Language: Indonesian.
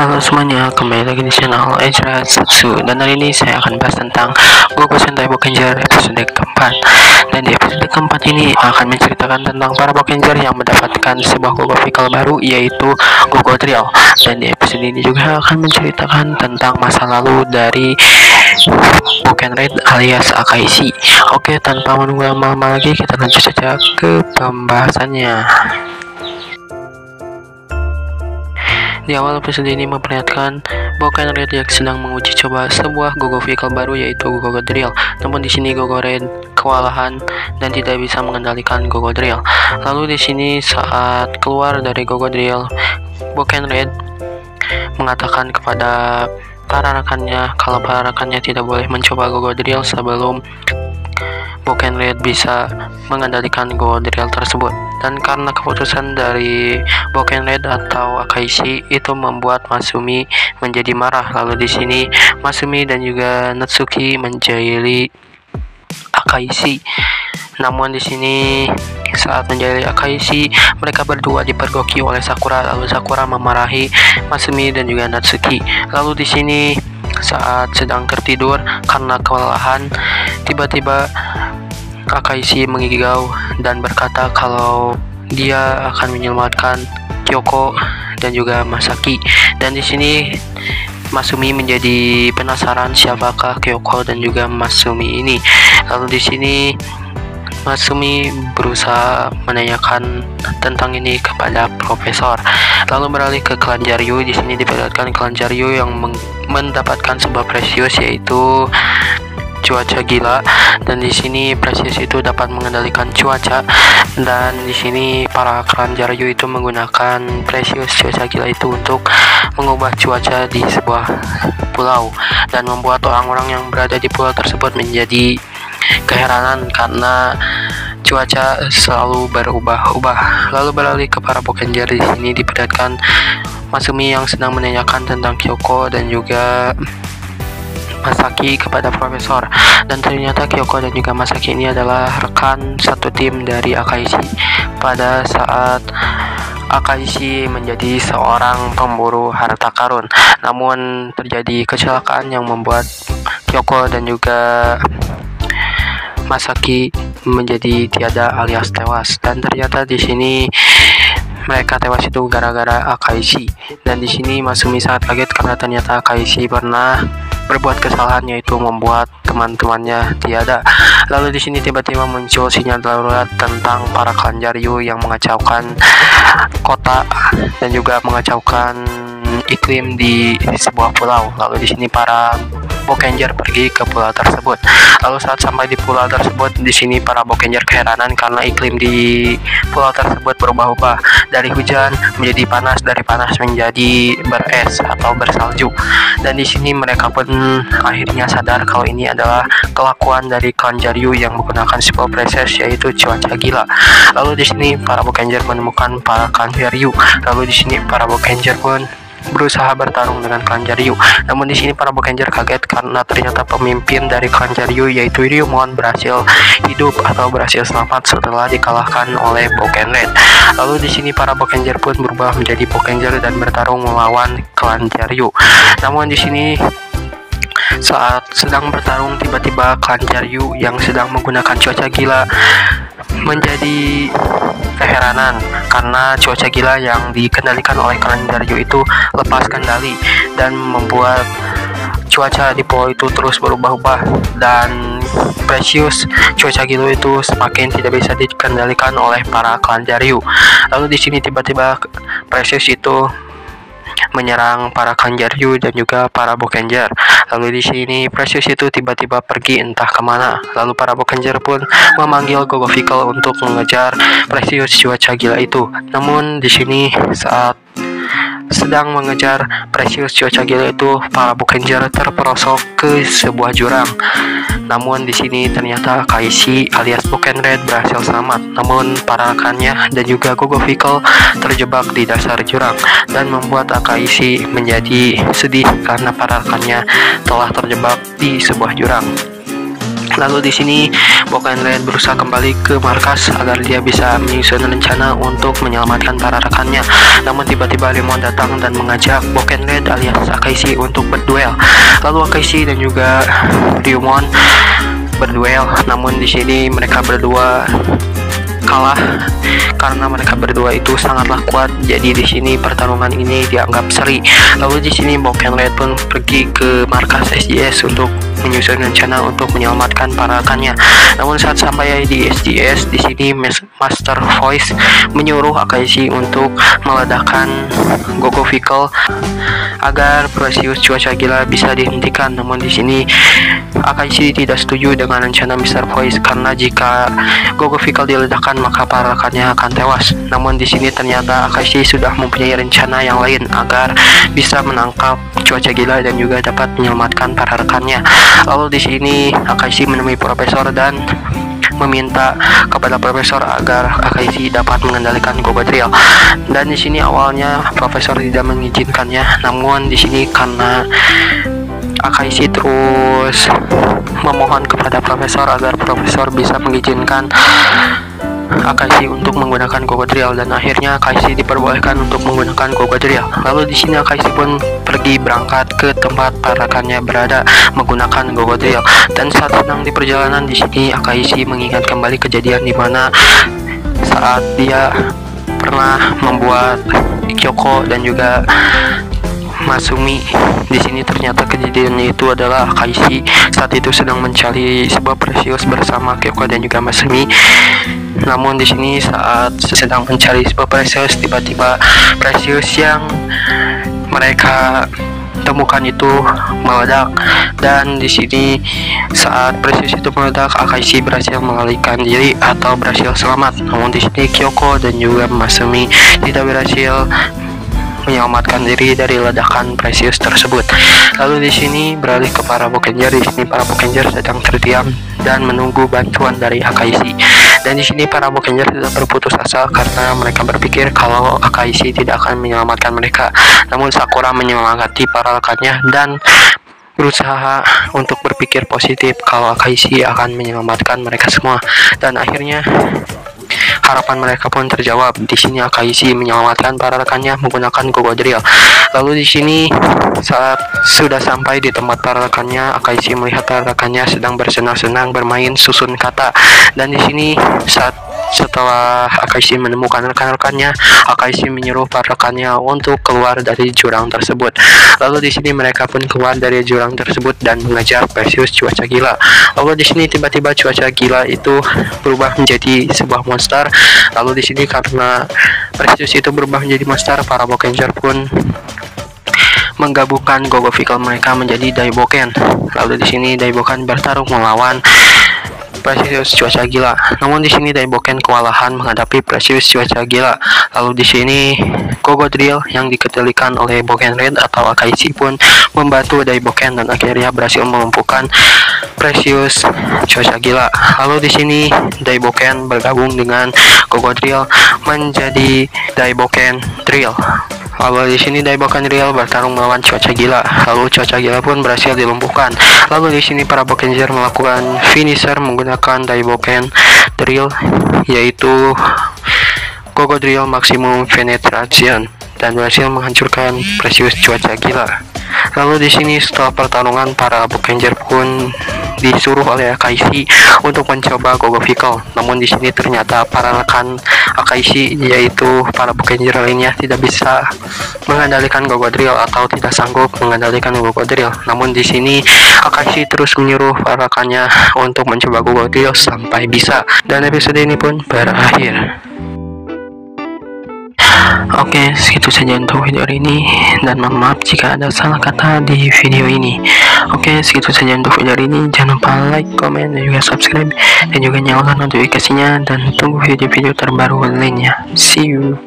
Halo semuanya, kembali lagi di channel Ejra Satsu. Dan hari ini saya akan bahas tentang Gogo Sentai Bokenger episode keempat. Dan di episode keempat ini akan menceritakan tentang para Bokenger yang mendapatkan sebuah Gogo vehicle baru, yaitu Gogo Drill. Dan di episode ini juga akan menceritakan tentang masa lalu dari Boken Red alias Akaishi. Oke, tanpa menunggu lama-lama lagi, kita lanjut saja ke pembahasannya. Di awal episode ini memperlihatkan Boken Red yang sedang menguji coba sebuah Gogo vehicle baru, yaitu Gogo Drill. Namun di sini Gogo Red kewalahan dan tidak bisa mengendalikan Gogo Drill. Lalu di sini saat keluar dari Gogo Drill, Boken Red mengatakan kepada para rekannya kalau para rekannya tidak boleh mencoba Gogo Drill sebelum Boken Red bisa mengendalikan Gogo Drill tersebut. Dan karena keputusan dari Boken Red atau Akaishi itu membuat Masumi menjadi marah. Lalu di sini Masumi dan juga Natsuki menjahili Akaishi. Namun di sini saat menjahili Akaishi, mereka berdua dipergoki oleh Sakura. Lalu Sakura memarahi Masumi dan juga Natsuki. Lalu di sini saat sedang tertidur karena kelelahan, tiba-tiba Akaishi mengigau dan berkata kalau dia akan menyelamatkan Kyoko dan juga Masaki. Dan di sini Masumi menjadi penasaran siapakah Kyoko dan juga Masumi ini. Lalu di sini Masumi berusaha menanyakan tentang ini kepada profesor. Lalu beralih ke klan Jaryu. Di sini diperlihatkan klan Jaryu yang mendapatkan sebuah precious, yaitu cuaca gila. Dan di sini Precious itu dapat mengendalikan cuaca, dan di sini para klan Jaryu itu menggunakan Precious cuaca gila itu untuk mengubah cuaca di sebuah pulau dan membuat orang-orang yang berada di pulau tersebut menjadi keheranan karena cuaca selalu berubah-ubah. Lalu beralih ke para Bokenger. Di sini diperlihatkan Masumi yang sedang menanyakan tentang Kyoko dan juga Masaki kepada profesor, dan ternyata Kyoko dan juga Masaki ini adalah rekan satu tim dari Akaishi pada saat Akaishi menjadi seorang pemburu harta karun. Namun terjadi kecelakaan yang membuat Kyoko dan juga Masaki menjadi tiada alias tewas, dan ternyata di sini mereka tewas itu gara-gara Akaishi. Dan di sini Masumi sangat kaget karena ternyata Akaishi pernah berbuat kesalahan, yaitu membuat teman-temannya tiada. Lalu di sini tiba-tiba muncul sinyal darurat tentang para klan Jaryu yang mengacaukan kota dan juga mengacaukan iklim di sebuah pulau. Lalu di sini para Bokenger pergi ke pulau tersebut. Lalu saat sampai di pulau tersebut, di sini para Bokenger keheranan karena iklim di pulau tersebut berubah-ubah dari hujan menjadi panas, dari panas menjadi beres atau bersalju. Dan di sini mereka pun akhirnya sadar kalau ini adalah kelakuan dari klan Jaryu yang menggunakan sebuah proses, yaitu cuaca gila. Lalu di sini para Bokenger menemukan para klan Jaryu. Lalu di sini para Bokenger pun berusaha bertarung dengan klan Jaryu. Namun di sini para Bokenger kaget karena ternyata pemimpin dari klan Jaryu, yaitu Ryumon, berhasil hidup atau berhasil selamat setelah dikalahkan oleh Boken Red. Lalu di sini para Bokenger pun berubah menjadi Bokenger dan bertarung melawan klan Jaryu. Namun di sini saat sedang bertarung, tiba-tiba klan Jaryu yang sedang menggunakan cuaca gila menjadi keheranan karena cuaca gila yang dikendalikan oleh klan Jaryu itu lepas kendali dan membuat cuaca di pulau itu terus berubah-ubah, dan Precious cuaca gila itu semakin tidak bisa dikendalikan oleh para klan Jaryu. Lalu di sini tiba-tiba Precious itu menyerang para klan Jaryu dan juga para Bokenger. Lalu di sini Precious itu tiba-tiba pergi entah kemana. Lalu para Bokenger pun memanggil Gogo Vehicle untuk mengejar Precious cuaca gila itu. Namun di sini saat sedang mengejar Precious cuaca gila itu, para Bokenger terperosok ke sebuah jurang. Namun di sini ternyata Akaishi alias Boken Red berhasil selamat. Namun para rekannya dan juga Gogo Vehicle terjebak di dasar jurang dan membuat Akaishi menjadi sedih karena para rekannya telah terjebak di sebuah jurang. Lalu di sini Boken Red berusaha kembali ke markas agar dia bisa menyusun rencana untuk menyelamatkan para rekannya. Namun tiba-tiba Lemon datang dan mengajak Boken Red alias Akashi untuk berduel. Lalu Akashi dan juga Ryumon berduel. Namun di sini mereka berdua kalah karena mereka berdua itu sangatlah kuat. Jadi di sini pertarungan ini dianggap seri. Lalu di sini Boken Red pun pergi ke markas SJS untuk menyusun rencana untuk menyelamatkan para rekannya. Namun saat sampai di SJS, di sini Master Voice menyuruh Akashi untuk meledakkan Gogo Vehicle agar Precious cuaca gila bisa dihentikan. Namun di sini Akashi tidak setuju dengan rencana Mr. Voice karena jika Gogo Vehicle diledakkan maka para rekannya akan tewas. Namun di sini ternyata Akashi sudah mempunyai rencana yang lain agar bisa menangkap cuaca gila dan juga dapat menyelamatkan para rekannya. Lalu di sini Akashi menemui Profesor dan meminta kepada Profesor agar Akashi dapat mengendalikan Gogo Drill. Dan di sini awalnya Profesor tidak mengizinkannya, namun di sini karena Akashi terus memohon kepada Profesor agar Profesor bisa mengizinkan Akashi untuk menggunakan Gogo Drill, dan akhirnya Akashi diperbolehkan untuk menggunakan Gogo Drill. Lalu di sini Akashi pun pergi berangkat ke tempat para rekannya berada menggunakan Gogo Drill. Dan saat sedang di perjalanan di sini Akashi mengingat kembali kejadian di mana saat dia pernah membuat Kyoko dan juga Masumi. Di sini ternyata kejadiannya itu adalah Akashi saat itu sedang mencari sebuah Precious bersama Kyoko dan juga Masumi. Namun di sini saat sedang mencari sebuah Precious, tiba-tiba Precious yang mereka temukan itu meledak. Dan di sini saat Precious itu meledak, Akashi berhasil mengalihkan diri atau berhasil selamat. Namun di sini Kyoko dan juga Masumi tidak berhasil menyelamatkan diri dari ledakan Precious tersebut. Lalu di sini beralih ke para Bokenger. Di sini para Bokenger sedang terdiam dan menunggu bantuan dari Akashi. Dan di sini para Bokenger tidak berputus asa karena mereka berpikir kalau Akashi tidak akan menyelamatkan mereka. Namun Sakura menyemangati para rekannya dan berusaha untuk berpikir positif kalau Akashi akan menyelamatkan mereka semua. Dan akhirnya harapan mereka pun terjawab. Di sini Akashi menyelamatkan para rekannya menggunakan Gogo Drill. Lalu di sini saat sudah sampai di tempat para rekannya, Akashi melihat para rekannya sedang bersenang-senang bermain susun kata. Dan di sini setelah Akashi menemukan rekan-rekannya, Akashi menyuruh para rekannya untuk keluar dari jurang tersebut. Lalu di sini mereka pun keluar dari jurang tersebut dan mengejar Precious cuaca gila. Lalu di sini tiba-tiba cuaca gila itu berubah menjadi sebuah monster. Lalu di sini karena Precious itu berubah menjadi monster, para Bokenger pun menggabungkan Gogo Vehicle mereka menjadi Daiboken. Lalu di sini Daiboken bertarung melawan Precious cuaca gila. Namun di sini Daiboken kewalahan menghadapi Precious cuaca gila. Lalu di sini Gogo Drill yang dikendalikan oleh Boken Red atau Akashi pun membantu Daiboken dan akhirnya berhasil melumpuhkan Precious cuaca gila. Lalu di sini Daiboken bergabung dengan Gogo Drill menjadi Daiboken Drill. Lalu di sini Daiboken Drill bertarung melawan cuaca gila. Lalu cuaca gila pun berhasil dilumpuhkan. Lalu di sini para Bokenger melakukan finisher menggunakan Daiboken Drill, yaitu Gogo Drill Maximum Penetration, dan berhasil menghancurkan Precious cuaca gila. Lalu di sini setelah pertarungan, para Bokenger pun disuruh oleh Akashi untuk mencoba Gogo Vehicle. Namun di sini ternyata para rekan Akashi, yaitu para Bokenger lainnya, tidak bisa mengendalikan Gogo Drill atau tidak sanggup mengendalikan Gogo Drill. Namun di sini Akashi terus menyuruh para rekannya untuk mencoba Gogo Drill sampai bisa. Dan episode ini pun berakhir. Oke, segitu saja untuk video ini, dan mohon maaf jika ada salah kata di video ini. Oke, segitu saja untuk video ini. Jangan lupa like, komen, dan juga subscribe, dan juga nyalakan notifikasinya, dan tunggu video-video terbaru lainnya. See you.